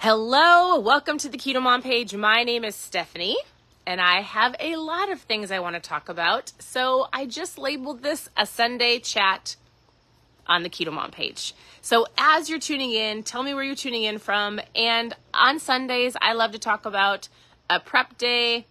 Hello, welcome to the Keto Mom page. My name is Stephanie, and I have a lot of things I want to talk about. So I just labeled this a Sunday chat on the Keto Mom page. So as you're tuning in, tell me where you're tuning in from. And on Sundays, I love to talk about a prep day.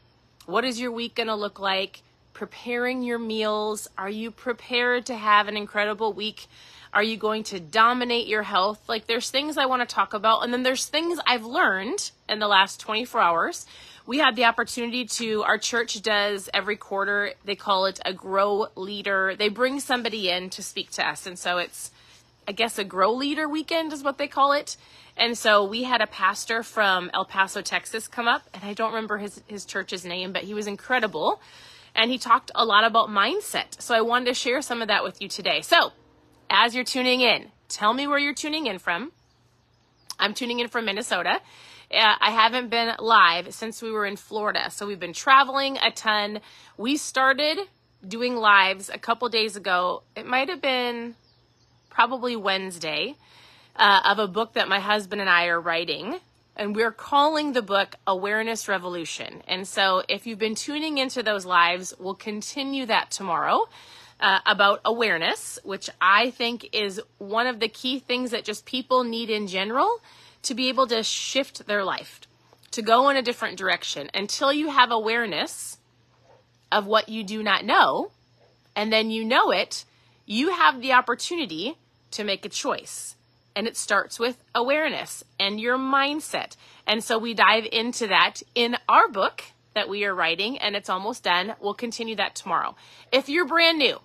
What is your week going to look like? Preparing your meals. Are you prepared to have an incredible week? Are you going to dominate your health? Like, there's things I want to talk about. And then there's things I've learned in the last 24 hours. We had the opportunity our church does every quarter. They call it a grow leader. They bring somebody in to speak to us. And so it's, I guess, a grow leader weekend is what they call it. And so we had a pastor from El Paso, Texas come up. And I don't remember his church's name, but he was incredible. And he talked a lot about mindset. So I wanted to share some of that with you today. So as you're tuning in, tell me where you're tuning in from. I'm tuning in from Minnesota. I haven't been live since we were in Florida. So we've been traveling a ton. We started doing lives a couple days ago. It might have been probably Wednesday of a book that my husband and I are writing. And we're calling the book Awareness Revolution. And so if you've been tuning into those lives, we'll continue that tomorrow. About awareness, which I think is one of the key things that just people need in general to be able to shift their life, to go in a different direction. Until you have awareness of what you do not know, and then you know it, you have the opportunity to make a choice. And it starts with awareness and your mindset. And so we dive into that in our book that we are writing, and it's almost done. We'll continue that tomorrow. If you're brand new,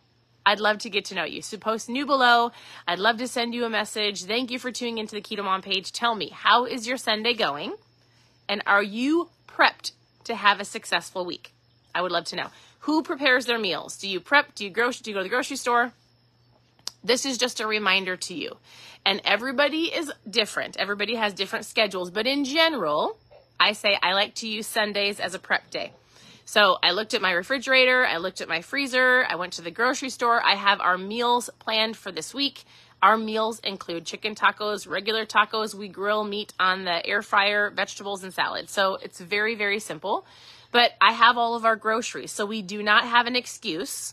I'd love to get to know you. So post new below. I'd love to send you a message. Thank you for tuning into the Keto Mom page. Tell me, how is your Sunday going? And are you prepped to have a successful week? I would love to know. Who prepares their meals? Do you prep? Do you go to the grocery store? This is just a reminder to you. And everybody is different. Everybody has different schedules. But in general, I say I like to use Sundays as a prep day. So I looked at my refrigerator, I looked at my freezer, I went to the grocery store. I have our meals planned for this week. Our meals include chicken tacos, regular tacos. We grill meat on the air fryer, vegetables, and salad. So it's very, very simple. But I have all of our groceries. So we do not have an excuse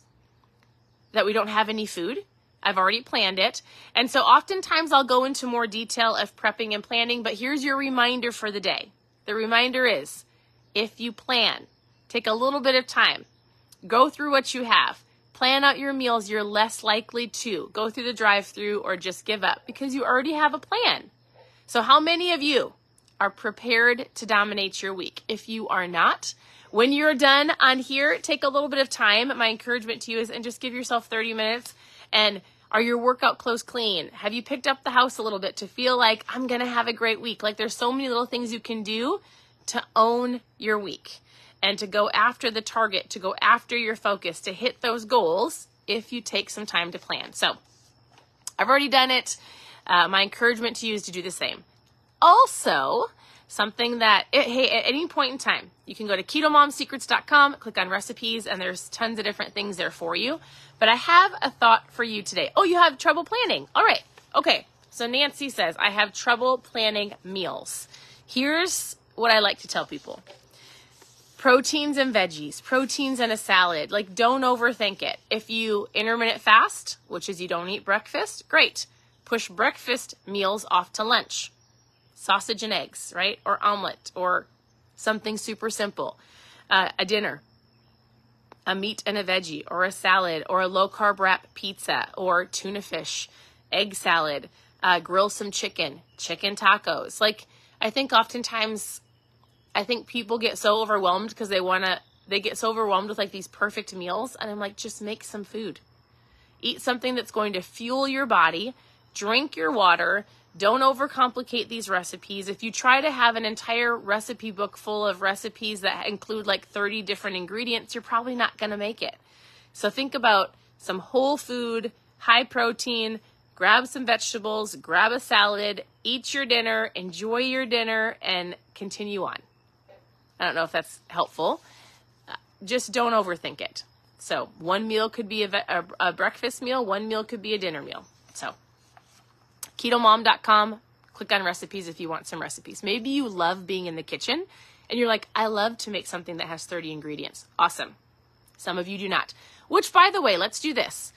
that we don't have any food. I've already planned it. And so oftentimes I'll go into more detail of prepping and planning. But here's your reminder for the day. The reminder is, if you plan, take a little bit of time, go through what you have, plan out your meals, you're less likely to go through the drive-through or just give up because you already have a plan. So how many of you are prepared to dominate your week? If you are not, when you're done on here, take a little bit of time. My encouragement to you is, and just give yourself 30 minutes. And are your workout clothes clean? Have you picked up the house a little bit to feel like I'm going to have a great week? Like, there's so many little things you can do to own your week. And to go after the target, to go after your focus, to hit those goals if you take some time to plan. So I've already done it. My encouragement to you is to do the same. Also, something that, hey, at any point in time, you can go to ketomomsecrets.com, click on recipes, and there's tons of different things there for you. But I have a thought for you today. Oh, you have trouble planning. All right. Okay. So Nancy says, I have trouble planning meals. Here's what I like to tell people. Proteins and veggies, proteins and a salad. Like, don't overthink it. If you intermittent fast, which is you don't eat breakfast, great. Push breakfast meals off to lunch. Sausage and eggs, right? Or omelet, or something super simple. A dinner, a meat and a veggie, or a salad, or a low-carb wrap pizza, or tuna fish, egg salad, grill some chicken tacos. Like, I think oftentimes people get so overwhelmed because they get so overwhelmed with like these perfect meals. And I'm like, just make some food. Eat something that's going to fuel your body. Drink your water. Don't overcomplicate these recipes. If you try to have an entire recipe book full of recipes that include like 30 different ingredients, you're probably not going to make it. So think about some whole food, high protein, grab some vegetables, grab a salad, eat your dinner, enjoy your dinner, and continue on. I don't know if that's helpful. Just don't overthink it. So one meal could be a breakfast meal. One meal could be a dinner meal. So ketomom.com, Click on recipes if you want some recipes. Maybe you love being in the kitchen and you're like, I love to make something that has 30 ingredients. Awesome. Some of you do not. Which, by the way, let's do this.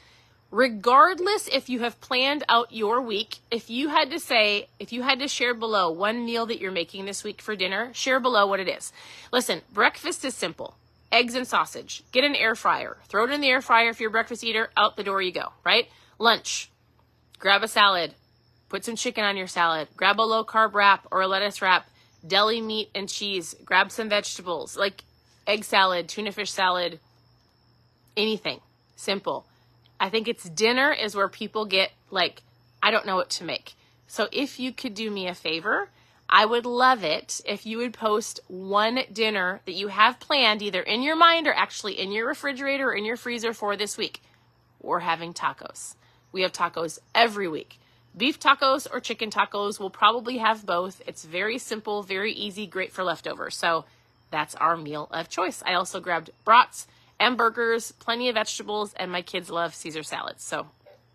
Regardless if you have planned out your week, if you had to share below one meal that you're making this week for dinner, share below what it is. Listen, breakfast is simple. Eggs and sausage. Get an air fryer. Throw it in the air fryer if you're a breakfast eater. Out the door you go, right? Lunch. Grab a salad. Put some chicken on your salad. Grab a low-carb wrap or a lettuce wrap. Deli meat and cheese. Grab some vegetables like egg salad, tuna fish salad, anything. Simple. I think it's dinner is where people get like, I don't know what to make. So if you could do me a favor, I would love it if you would post one dinner that you have planned either in your mind or actually in your refrigerator or in your freezer for this week. We're having tacos. We have tacos every week. Beef tacos or chicken tacos. We'll probably have both. It's very simple, very easy, great for leftovers. So that's our meal of choice. I also grabbed brats and burgers, plenty of vegetables, and my kids love Caesar salads. So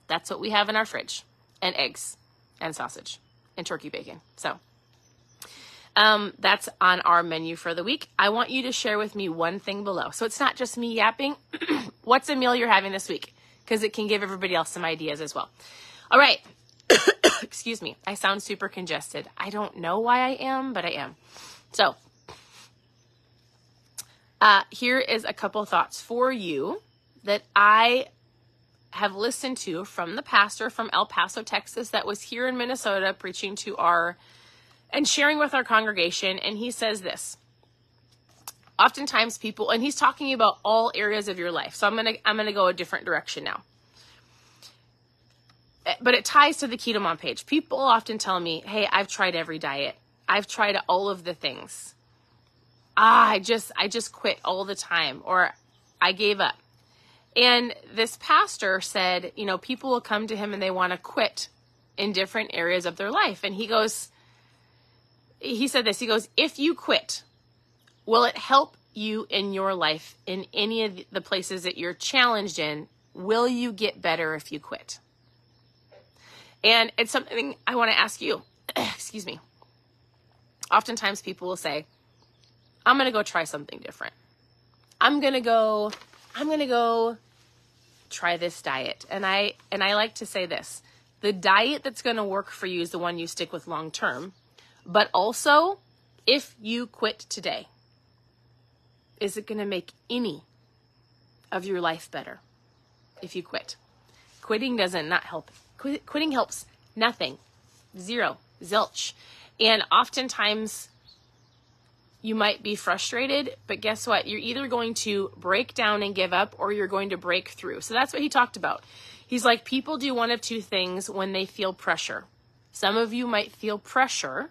that's what we have in our fridge. And eggs and sausage and turkey bacon. So that's on our menu for the week. I want you to share with me one thing below. So it's not just me yapping. What's a meal you're having this week? Because it can give everybody else some ideas as well. All right. Excuse me. I sound super congested. I don't know why I am, but I am. So here is a couple thoughts for you that I have listened to from the pastor from El Paso, Texas, that was here in Minnesota preaching to and sharing with our congregation. And he says this, oftentimes people, and he's talking about all areas of your life. So I'm going to go a different direction now, but it ties to the Keto Mom page. People often tell me, hey, I've tried every diet. I've tried all of the things. I just quit all the time, or I gave up. And this pastor said, people will come to him and they want to quit in different areas of their life. And he said this, he goes, if you quit, will it help you in your life in any of the places that you're challenged in? Will you get better if you quit? And it's something I want to ask you. Excuse me. Oftentimes people will say, I'm going to go try something different. I'm going to go try this diet. And I like to say this, the diet that's going to work for you is the one you stick with long term. But also, if you quit today, is it going to make any of your life better if you quit? Quitting doesn't not help. Quitting helps nothing. Zero. Zilch. And oftentimes you might be frustrated, but guess what? You're either going to break down and give up, or you're going to break through. So that's what he talked about. He's like, people do one of two things when they feel pressure. Some of you might feel pressure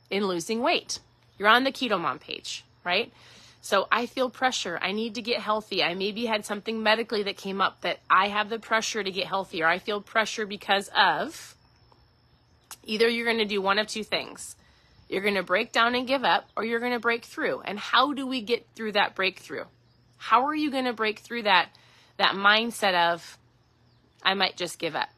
in losing weight. You're on the Keto Mom page, right? So I feel pressure. I need to get healthy. I maybe had something medically that came up that I have the pressure to get healthy, or I feel pressure because of. Either you're going to do one of two things. You're going to break down and give up, or you're going to break through. And how do we get through that breakthrough? How are you going to break through that mindset of, I might just give up.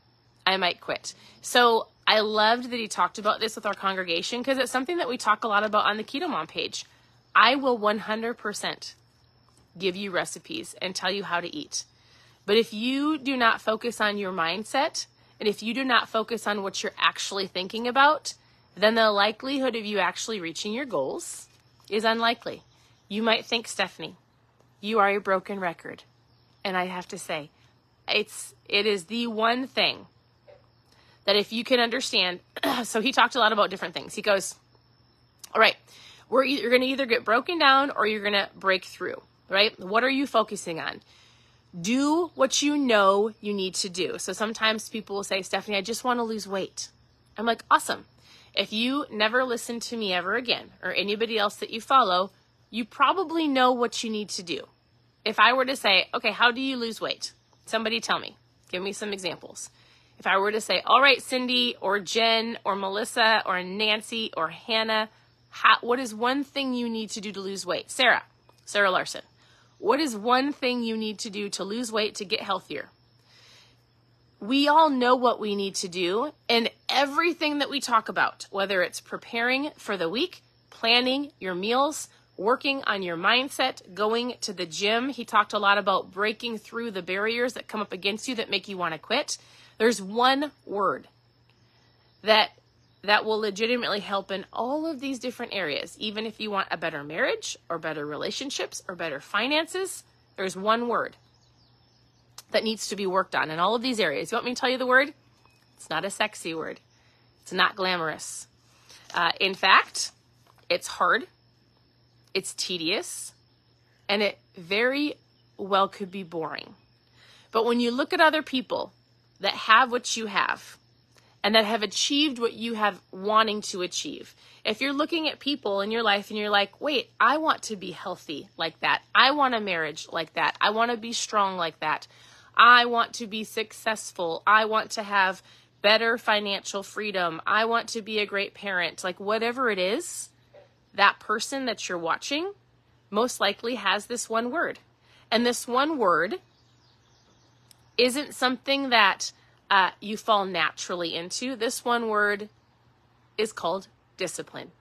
I might quit. So I loved that he talked about this with our congregation, because it's something that we talk a lot about on the Keto Mom page. I will 100% give you recipes and tell you how to eat. But if you do not focus on your mindset, and if you do not focus on what you're actually thinking about, then the likelihood of you actually reaching your goals is unlikely. You might think, Stephanie, you are a broken record. And I have to say, it is the one thing that if you can understand, so he talked a lot about different things. He goes, all right, you're going to either get broken down or you're going to break through, right? What are you focusing on? Do what you know you need to do. So sometimes people will say, Stephanie, I just want to lose weight. I'm like, awesome. If you never listen to me ever again, or anybody else that you follow, you probably know what you need to do. If I were to say, okay, how do you lose weight? Somebody tell me. Give me some examples. If I were to say, all right, Cindy or Jen or Melissa or Nancy or Hannah, what is one thing you need to do to lose weight? Sarah Larson. What is one thing you need to do to lose weight to get healthier? we all know what we need to do, and everything that we talk about, whether it's preparing for the week, planning your meals, working on your mindset, going to the gym. He talked a lot about breaking through the barriers that come up against you that make you want to quit. There's one word that will legitimately help in all of these different areas. Even if you want a better marriage or better relationships or better finances, there's one word that needs to be worked on in all of these areas. You want me to tell you the word? It's not a sexy word. It's not glamorous. In fact, it's hard, it's tedious, and it very well could be boring. But when you look at other people that have what you have and that have achieved what you have wanting to achieve, if you're looking at people in your life and you're like, wait, I want to be healthy like that. I want a marriage like that. I want to be strong like that. I want to be successful. I want to have better financial freedom. I want to be a great parent. Like whatever it is, that person that you're watching most likely has this one word. And this one word isn't something that you fall naturally into. This one word is called discipline.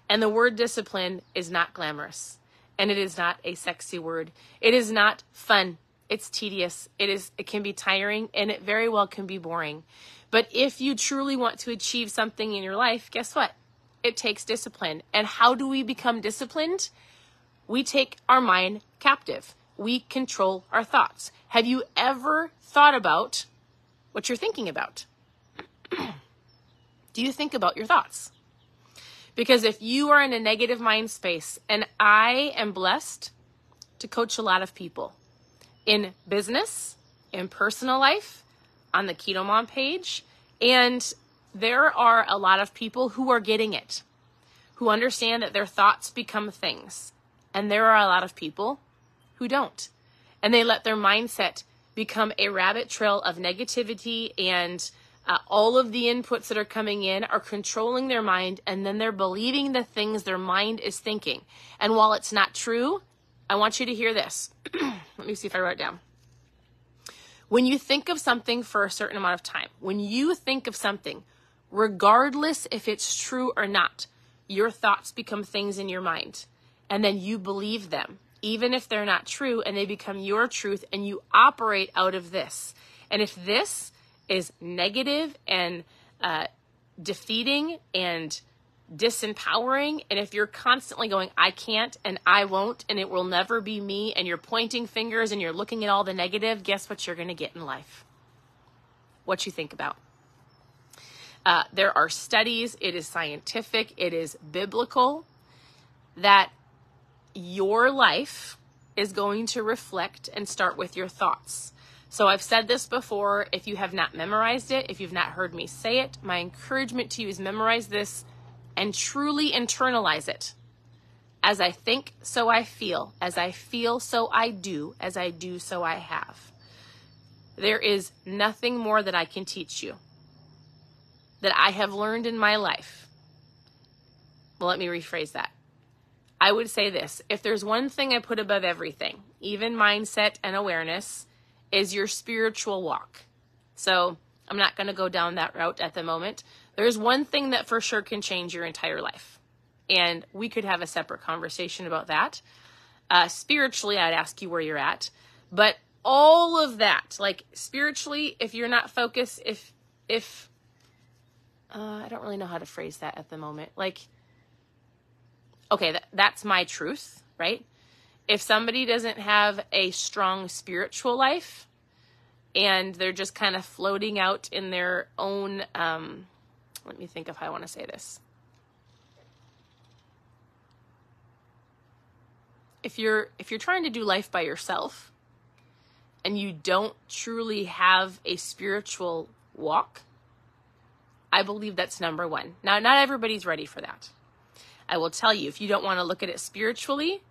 And the word discipline is not glamorous. And it is not a sexy word. It is not fun. It's tedious. It can be tiring, and it very well can be boring. But if you truly want to achieve something in your life, guess what? It takes discipline. And how do we become disciplined? We take our mind captive. We control our thoughts. Have you ever thought about what you're thinking about? Do you think about your thoughts? Because if you are in a negative mind space, and I am blessed to coach a lot of people in business, in personal life, on the KetoMom page, and there are a lot of people who are getting it, who understand that their thoughts become things. And there are a lot of people who don't. And they let their mindset become a rabbit trail of negativity, and all of the inputs that are coming in are controlling their mind, and then they're believing the things their mind is thinking. And while it's not true, I want you to hear this. Let me see if I wrote it down. When you think of something for a certain amount of time, when you think of something, regardless if it's true or not, your thoughts become things in your mind. And then you believe them, even if they're not true, and they become your truth, and you operate out of this. And if this is negative and defeating and disempowering, and if you're constantly going, I can't and I won't and it will never be me, and you're pointing fingers and you're looking at all the negative, guess what you're going to get in life? What you think about. There are studies, it is scientific, it is biblical, that your life is going to reflect and start with your thoughts. So I've said this before. If you have not memorized it, if you've not heard me say it, my encouragement to you is memorize this and truly internalize it. As I think, so I feel. As I feel, so I do. As I do, so I have. There is nothing more that I can teach you that I have learned in my life. Well, let me rephrase that. I would say this. If there's one thing I put above everything, even mindset and awareness, is your spiritual walk. So I'm not going to go down that route at the moment. There's one thing that for sure can change your entire life. And we could have a separate conversation about that. Spiritually, I'd ask you where you're at. But all of that, like spiritually, if you're not focused, if I don't really know how to phrase that at the moment. Like, okay, that's my truth, right? If somebody doesn't have a strong spiritual life and they're just kind of floating out in their own, let me think of how I want to say this. If you're trying to do life by yourself and you don't truly have a spiritual walk, I believe that's number one. Now, not everybody's ready for that. I will tell you, if you don't want to look at it spiritually,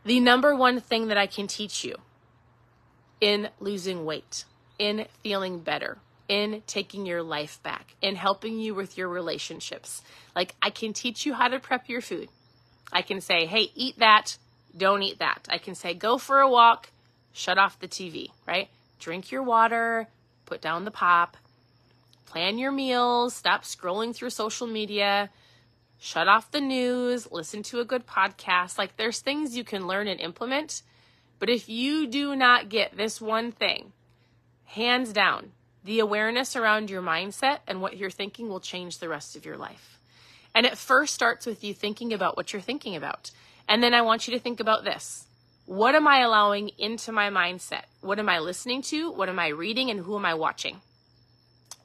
the number one thing that I can teach you in losing weight, in feeling better, in taking your life back, in helping you with your relationships. Like, I can teach you how to prep your food. I can say, hey, eat that, don't eat that. I can say, go for a walk, shut off the TV, right? Drink your water, put down the pop, plan your meals, stop scrolling through social media, shut off the news, listen to a good podcast. Like, there's things you can learn and implement. But if you do not get this one thing, hands down, the awareness around your mindset and what you're thinking will change the rest of your life. And it first starts with you thinking about what you're thinking about. And then I want you to think about this. What am I allowing into my mindset? What am I listening to? What am I reading? And who am I watching?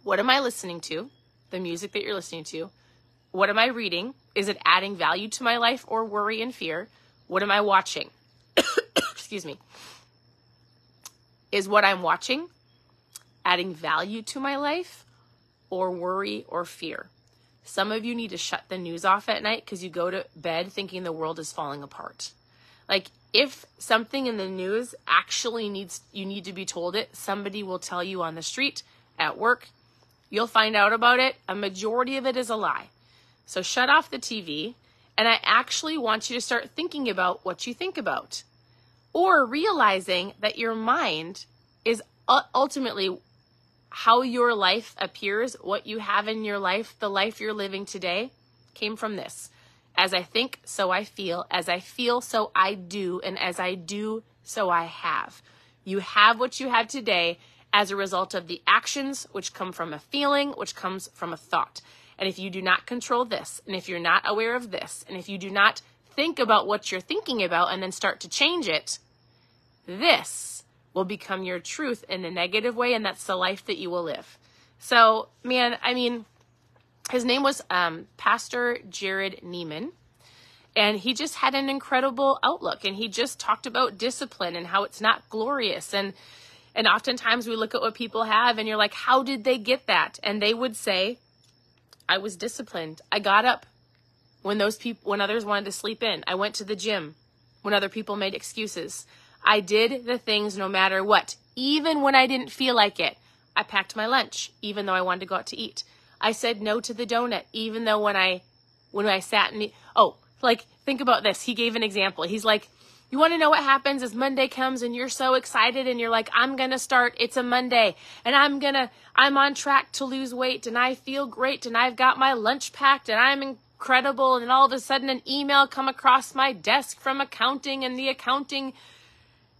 What am I listening to? The music that you're listening to. What am I reading? Is it adding value to my life or worry and fear? What am I watching? Excuse me. Is what I'm watching adding value to my life or worry or fear? Some of you need to shut the news off at night because you go to bed thinking the world is falling apart. Like, if something in the news actually you need to be told it, somebody will tell you on the street, at work, you'll find out about it. A majority of it is a lie. So shut off the TV, and I actually want you to start thinking about what you think about, or realizing that your mind is ultimately how your life appears. What you have in your life, the life you're living today, came from this. As I think, so I feel. As I feel, so I do. And as I do, so I have. You have what you have today as a result of the actions, which come from a feeling, which comes from a thought. And if you do not control this, and if you're not aware of this, and if you do not think about what you're thinking about and then start to change it, this will become your truth in a negative way, and that's the life that you will live. So, man, I mean, his name was Pastor Jared Neiman, and he just had an incredible outlook, and he just talked about discipline and how it's not glorious. And oftentimes we look at what people have, and you're like, how did they get that? And they would say, I was disciplined. I got up when others wanted to sleep in. I went to the gym when other people made excuses. I did the things no matter what, even when I didn't feel like it. I packed my lunch, even though I wanted to go out to eat. I said no to the donut, even though when I sat and think about this. He gave an example. He's like, you want to know what happens as Monday comes and you're so excited and you're like, I'm going to start. It's a Monday and I'm on track to lose weight and I feel great and I've got my lunch packed and I'm incredible. And all of a sudden an email come across my desk from accounting, and the accounting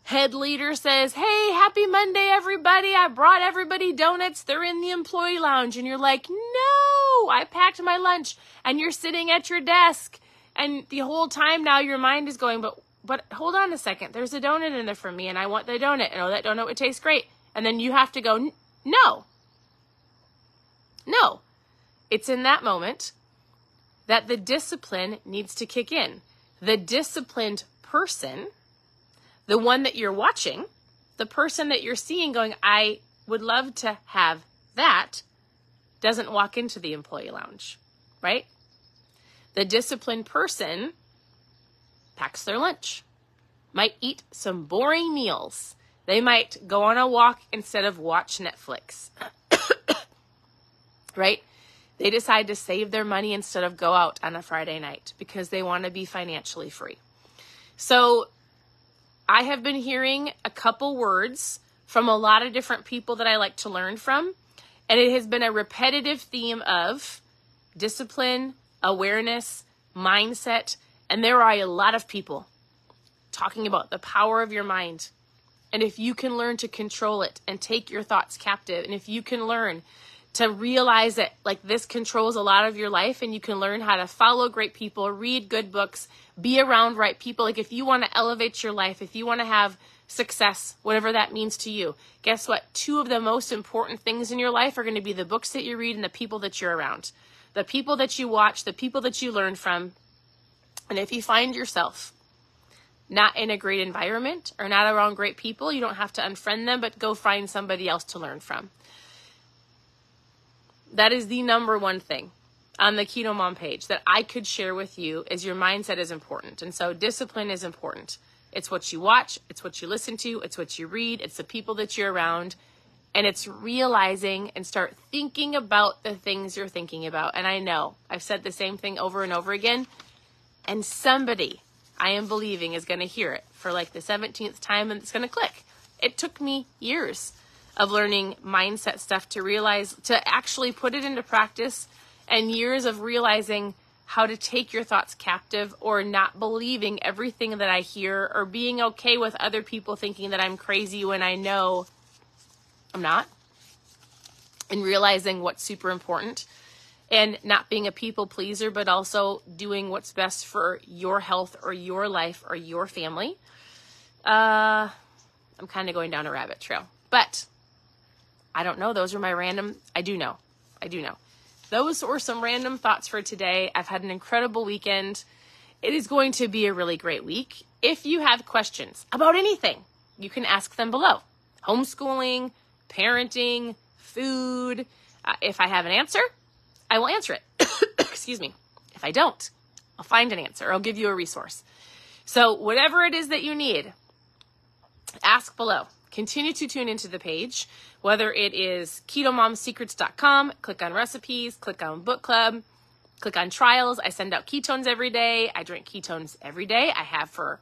head leader says, hey, happy Monday, everybody. I brought everybody donuts. They're in the employee lounge. And you're like, no, I packed my lunch. And you're sitting at your desk. And the whole time now your mind is going, but hold on a second. There's a donut in there for me and I want the donut. And that donut would taste great. And then you have to go, no. It's in that moment that the discipline needs to kick in. The disciplined person, the one that you're watching, the person that you're seeing going, I would love to have that, doesn't walk into the employee lounge, right? The disciplined person packs their lunch, might eat some boring meals. They might go on a walk instead of watch Netflix, right? They decide to save their money instead of go out on a Friday night because they want to be financially free. So I have been hearing a couple words from a lot of different people that I like to learn from, and it has been a repetitive theme of discipline, awareness, mindset, and there are a lot of people talking about the power of your mind. And if you can learn to control it and take your thoughts captive, and if you can learn to realize that like this controls a lot of your life, and you can learn how to follow great people, read good books, be around right people. Like if you want to elevate your life, if you want to have success, whatever that means to you, guess what? 2 of the most important things in your life are going to be the books that you read and the people that you're around, the people that you watch, the people that you learn from. And if you find yourself not in a great environment or not around great people, you don't have to unfriend them, but go find somebody else to learn from. That is the number one thing on the KetoMom page that I could share with you is your mindset is important. And so discipline is important. It's what you watch. It's what you listen to. It's what you read. It's the people that you're around. And it's realizing and start thinking about the things you're thinking about. And I know I've said the same thing over and over again. And somebody, I am believing, is going to hear it for like the 17th time and it's going to click. It took me years of learning mindset stuff to actually put it into practice, and years of realizing how to take your thoughts captive, or not believing everything that I hear, or being okay with other people thinking that I'm crazy when I know I'm not, and realizing what's super important, and not being a people pleaser, but also doing what's best for your health or your life or your family. I'm kind of going down a rabbit trail, but I don't know. Those are my random, I do know. Those were some random thoughts for today. I've had an incredible weekend. It is going to be a really great week. If you have questions about anything, you can ask them below. Homeschooling, parenting, food. If I have an answer, I will answer it. Excuse me. If I don't, I'll find an answer. I'll give you a resource. So whatever it is that you need, ask below. Continue to tune into the page, whether it is KetoMomSecrets.com, click on recipes, click on book club, click on trials. I send out ketones every day. I drink ketones every day. I have for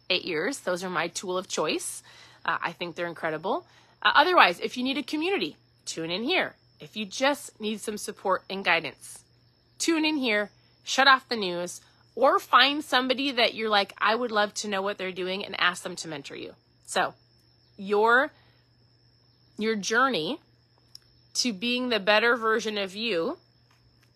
8 years. Those are my tool of choice. I think they're incredible. Otherwise, if you need a community, tune in here. If you just need some support and guidance, tune in here, shut off the news, or find somebody that you're like, I would love to know what they're doing, and ask them to mentor you. So your journey to being the better version of you,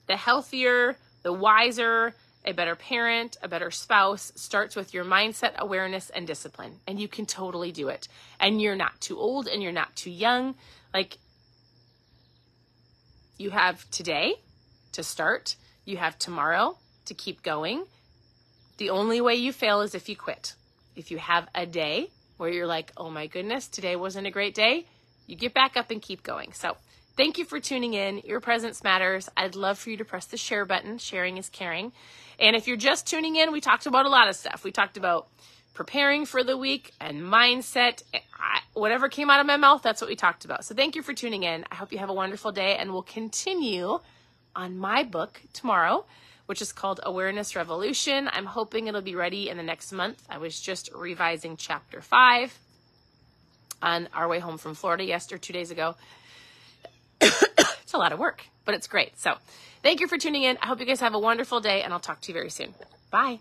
the healthier, the wiser, a better parent, a better spouse, starts with your mindset, awareness, and discipline. And you can totally do it. And you're not too old and you're not too young. Like, you have today to start. You have tomorrow to keep going. The only way you fail is if you quit. If you have a day where you're like, oh my goodness, today wasn't a great day, you get back up and keep going. So thank you for tuning in. Your presence matters. I'd love for you to press the share button. Sharing is caring. And if you're just tuning in, we talked about a lot of stuff. We talked about preparing for the week and mindset. Whatever came out of my mouth, that's what we talked about. So thank you for tuning in. I hope you have a wonderful day, and we'll continue on my book tomorrow, which is called Awareness Revolution. I'm hoping it'll be ready in the next month. I was just revising chapter 5 on our way home from Florida 2 days ago. It's a lot of work, but it's great. So thank you for tuning in. I hope you guys have a wonderful day, and I'll talk to you very soon. Bye.